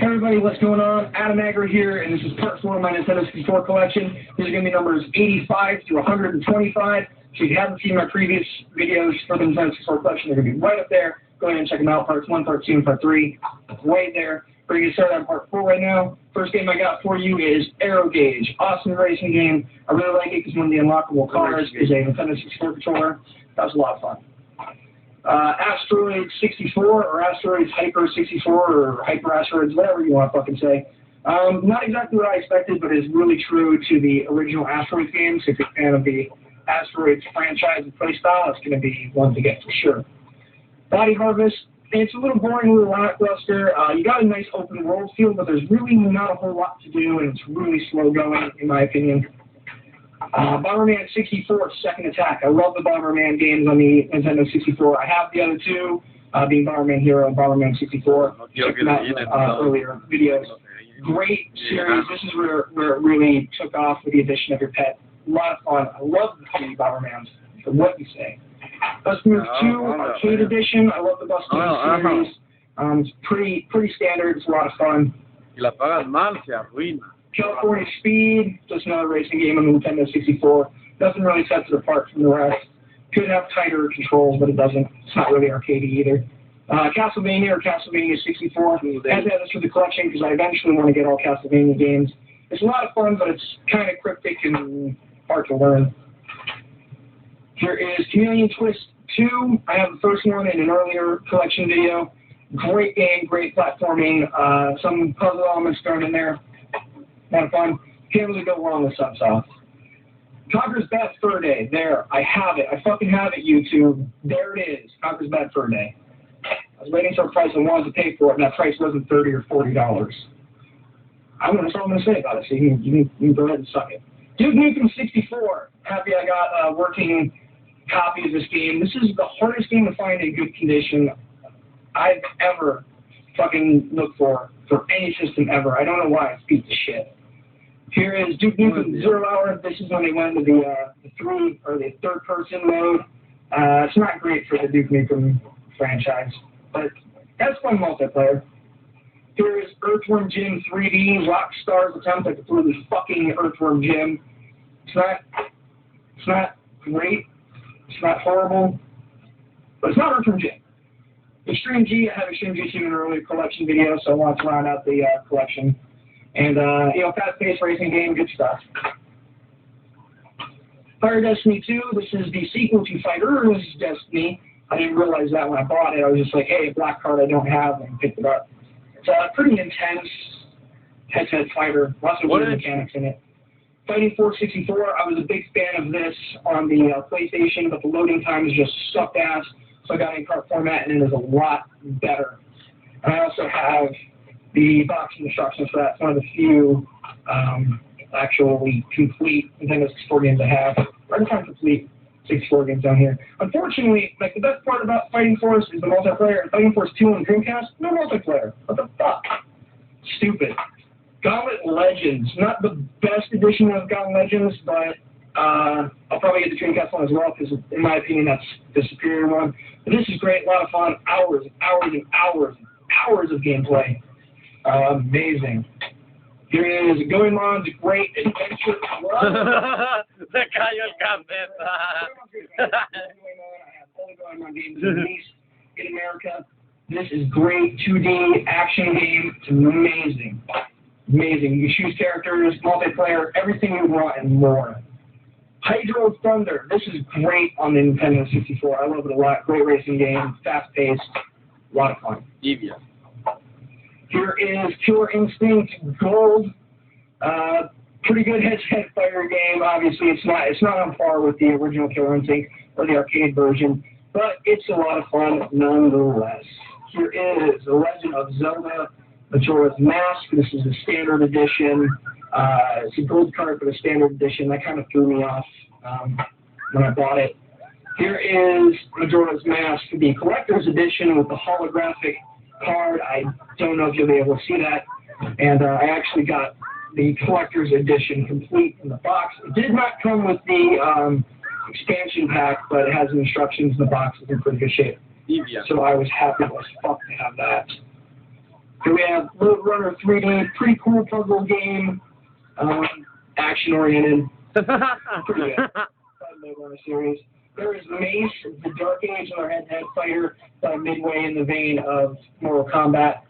Hey everybody, what's going on? Adam Agger here, and this is part 4 of my Nintendo 64 collection. These are going to be numbers 85 through 125. So if you haven't seen my previous videos for the Nintendo 64 collection, they're going to be right up there. Go ahead and check them out, parts 1, part 2, and part 3. Right there. We're going to get started on part 4 right now. First game I got for you is Aero Gauge. Awesome racing game. I really like it because one of the unlockable cars is a Nintendo 64 controller. That was a lot of fun. Asteroid 64 or Asteroids Hyper 64 or Hyper Asteroids, whatever you want to fucking say. Not exactly what I expected, but is really true to the original Asteroids games. If you're a fan of the Asteroids franchise and playstyle, it's going to be one to get for sure. Body Harvest, it's a little boring, a little lackluster. You got a nice open world feel, but there's really not a whole lot to do, and it's really slow going, in my opinion. Bomberman 64, Second Attack. I love the Bomberman games on the Nintendo 64. I have the other two, being Bomberman Hero and Bomberman 64. Check them out earlier videos. Great series. This is where it really took off with the addition of your pet. A lot of fun. I love the three Bombermans, for what you say. Bus Move 2, Arcade Edition. I love the Bus Move series. It's pretty standard. It's a lot of fun. California Speed, just another racing game on the Nintendo 64. Doesn't really set it apart from the rest. Could have tighter controls, but it doesn't. It's not really arcadey either. Castlevania or Castlevania 64. I had to have this for the collection because I eventually want to get all Castlevania games. It's a lot of fun, but it's kind of cryptic and hard to learn. Here is Chameleon Twist 2. I have the first one in an earlier collection video. Great game, great platforming. Some puzzle elements thrown in there. A lot of fun. Can't really go wrong with Subsoft. Conker's Bad Fur Day. There. I have it. I fucking have it, YouTube. There it is. Conker's Bad Fur Day. I was waiting for a price I wanted to pay for it, and that price wasn't $30 or $40. That's all I'm going to say about it, so you can go ahead and suck it. Duke Nukem 64. Happy I got a working copy of this game. This is the hardest game to find in good condition I've ever fucking looked for any system ever. I don't know why. It's beat the shit. Here is Duke Nukem 0 Hour. This is when they went to the third person mode. It's not great for the Duke Nukem franchise, but that's fun multiplayer. Here is Earthworm Jim 3D, Rockstar's attempt at completely fucking Earthworm Jim. It's not great. It's not horrible, but it's not Earthworm Jim. Extreme G, I have Extreme G in an earlier collection video, so I want to round out the collection. And, fast-paced racing game, good stuff. Fire Destiny 2, this is the sequel to Fighter's Destiny. I didn't realize that when I bought it. I was just like, hey, a black card I don't have, and picked it up. It's a pretty intense head-to-head fighter, lots of weird mechanics in it. Fighting Force 64, I was a big fan of this on the PlayStation, but the loading time is just sucked ass. So I got it in cart format, and it is a lot better. And I also have the box instructions for that. It's one of the few actually complete Nintendo 64 games I have. I'm trying to complete 64 games down here. Unfortunately, like the best part about Fighting Force is the multiplayer. Fighting Force 2 on Dreamcast, no multiplayer. What the fuck? Stupid. Gauntlet Legends, not the best edition of Gauntlet Legends, but I'll probably get the Dreamcast one as well, because in my opinion, that's the superior one. But this is great, a lot of fun, hours and hours and hours and hours of gameplay. Amazing. Here is Goemon's Great Adventure. Se cayó el cabeza. I have all the Goemon games released in America. This is great 2D action game. It's amazing. Amazing. You choose characters, multiplayer, everything you want and more. Hydro Thunder. This is great on the Nintendo 64. I love it a lot. Great racing game, fast-paced, a lot of fun. Evia. Here is Killer Instinct Gold. Pretty good head-to-head fighter game. Obviously, it's not on par with the original Killer Instinct or the arcade version, but it's a lot of fun nonetheless. Here is The Legend of Zelda: Majora's Mask. This is the standard edition. It's a gold card for the standard edition. That kind of threw me off when I bought it. Here is Majora's Mask, the collector's edition with the holographic card. I don't know if you'll be able to see that. And I actually got the collector's edition complete in the box. It did not come with the expansion pack, but it has the instructions in the box. It's in pretty good shape. So I was happy as fuck to have that. Here we have Road Runner 3D, pretty cool puzzle game, action-oriented, pretty good. Road Runner series. There is Mace, the Dark Age or head-to-head fighter, midway in the vein of Mortal Kombat.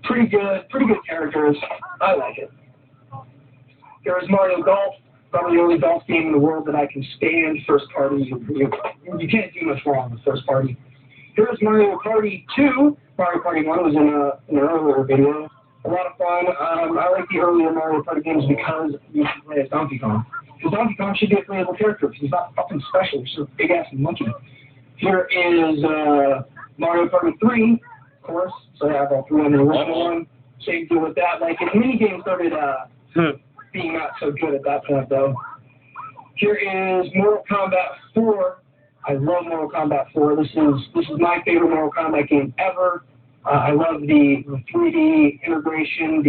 Pretty good characters. I like it. There is Mario Golf, probably the only golf game in the world that I can stand. First party, you can't do much wrong with first party. Here's Mario Party 2. Mario Party 1 was in an earlier video. A lot of fun. I like the earlier Mario Party games because you can play as Donkey Kong. Because Donkey Kong should be a playable character because he's not fucking special. He's just a big-ass monkey. Here is Mario Party 3, of course. So I have all three on the original one. Same deal with that. Like, the mini-game started being not so good at that point, though. Here is Mortal Kombat 4. I love Mortal Kombat 4. This is my favorite Mortal Kombat game ever. I love the 3D integration,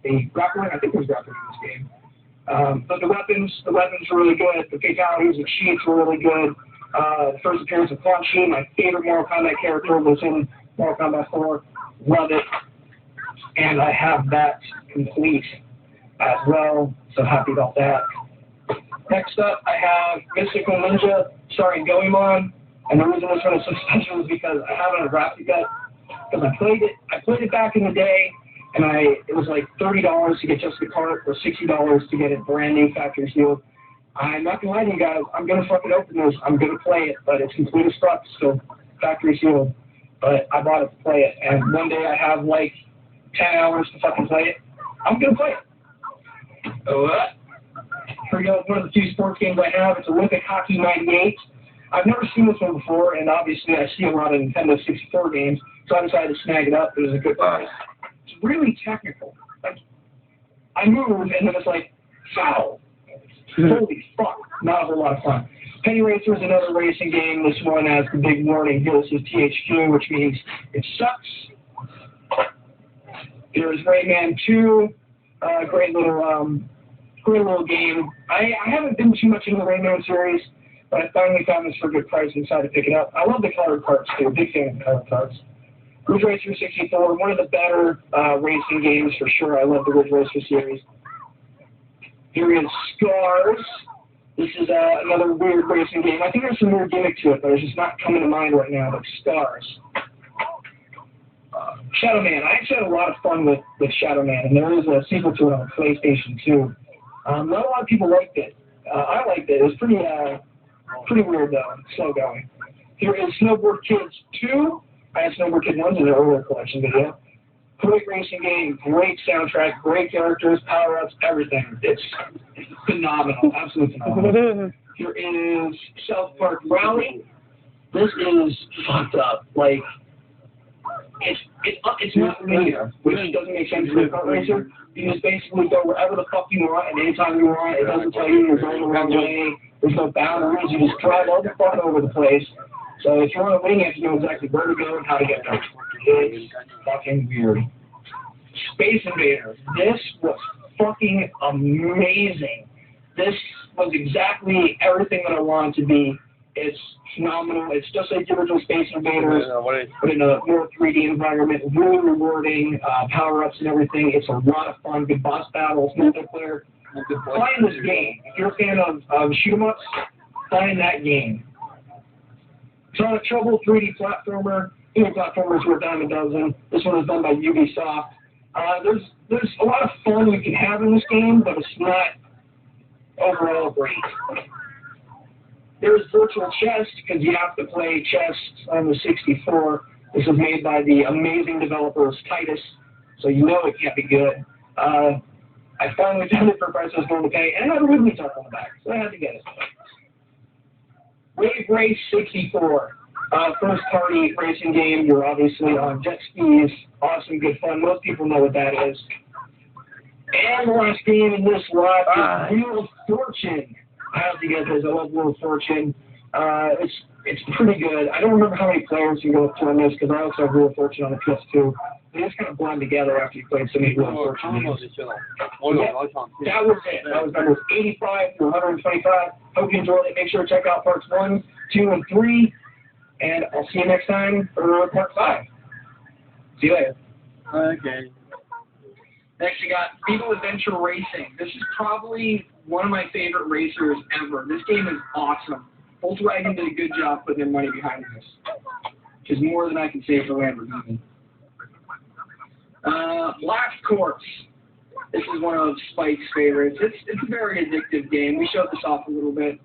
the grappling. I think there's grappling in this game. But the weapons were really good. The fatalities and cheats were really good. The first appearance of Quan Chi, my favorite Mortal Kombat character, was in Mortal Kombat 4. Love it. And I have that complete as well. So happy about that. Next up, I have Mystical Ninja starring Goemon. And the reason this one is so special is because I have it on a graphic yet. Because I played it back in the day, and it was like $30 to get just the cart, or $60 to get it brand new factory sealed. I'm not gonna lie to you guys, I'm gonna fucking open this. I'm gonna play it, but it's complete as fuck, still factory sealed. But I bought it to play it, and one day I have like 10 hours to fucking play it. I'm gonna play it. Here we go. One of the few sports games I have. It's Olympic Hockey 98. I've never seen this one before, and obviously I see a lot of Nintendo 64 games, so I decided to snag it up. It was a good price. It's really technical. Like, I move, and then it's like, foul. Holy fuck. Not a whole lot of fun. Penny Racer is another racing game. This one has the big warning. Here, this is THQ, which means it sucks. There's Rayman 2. Great little game. I haven't been too much into the Rayman series, but I finally found this for a good price and decided to pick it up. I love the colored parts too. Big fan of the colored parts. Ridge Racer 64, one of the better racing games for sure. I love the Ridge Racer series. Here is Scars. This is another weird racing game. I think there's some weird gimmick to it, but it's just not coming to mind right now. But Scars. Shadow Man. I actually had a lot of fun with Shadow Man, and there is a sequel to it on PlayStation 2. Not a lot of people liked it. I liked it. It was pretty weird though. Slow going. Here is Snowboard Kids 2. I had Snowboard Kid 1 in the earlier collection video. Great racing game, great soundtrack, great characters, power-ups, everything. It's phenomenal, absolutely phenomenal. Here is South Park Rally. This is fucked up. Like, it's not linear, which doesn't make sense for a kart racer. You just basically go wherever the fuck you want and anytime you want. It doesn't tell you you're going the wrong way. There's no boundaries. You just drive all the fuck over the place. So if you want to wing it, you know exactly where to go and how to get there. It's fucking weird. Space Invaders. This was fucking amazing. This was exactly everything that I wanted to be. It's phenomenal. It's just like the original Space Invaders, but in a more 3D environment. Really rewarding, power-ups and everything. It's a lot of fun. Good boss battles, multiplayer. Find this game. If you're a fan of shoot-em-ups, find that game. Sonic Trouble 3D platformer. Platformers were a dime a dozen. This one is done by Ubisoft. There's a lot of fun you can have in this game, but it's not overall great. There's Virtual Chess, because you have to play chess on the 64. This is made by the amazing developers Titus, so you know it can't be good. I finally found it for a price I was going to pay, and it had a Ridley tuck on the back, so I had to get it. Wave Race 64. First party racing game. You're obviously on jet skis. Awesome, good fun. Most people know what that is. And the last game in this lot is Wheel of Fortune. I have to get this. I love Wheel of Fortune. It's pretty good. I don't remember how many players you go through on this because I also have Wheel of Fortune on the PS2. They just kind of blend together after you played so many Wheel of Fortune games. Yeah, that was it. That was numbers 85 to 125. Hope you enjoyed it. Make sure to check out parts 1, 2, and 3. And I'll see you next time for part 5. See you later. Okay. Next, you got Beetle Adventure Racing. This is probably one of my favorite racers ever. This game is awesome. Volkswagen did a good job putting their money behind this, which is more than I can say for Lamborghini. Blast Corps. This is one of Spike's favorites. It's a very addictive game. We showed this off a little bit.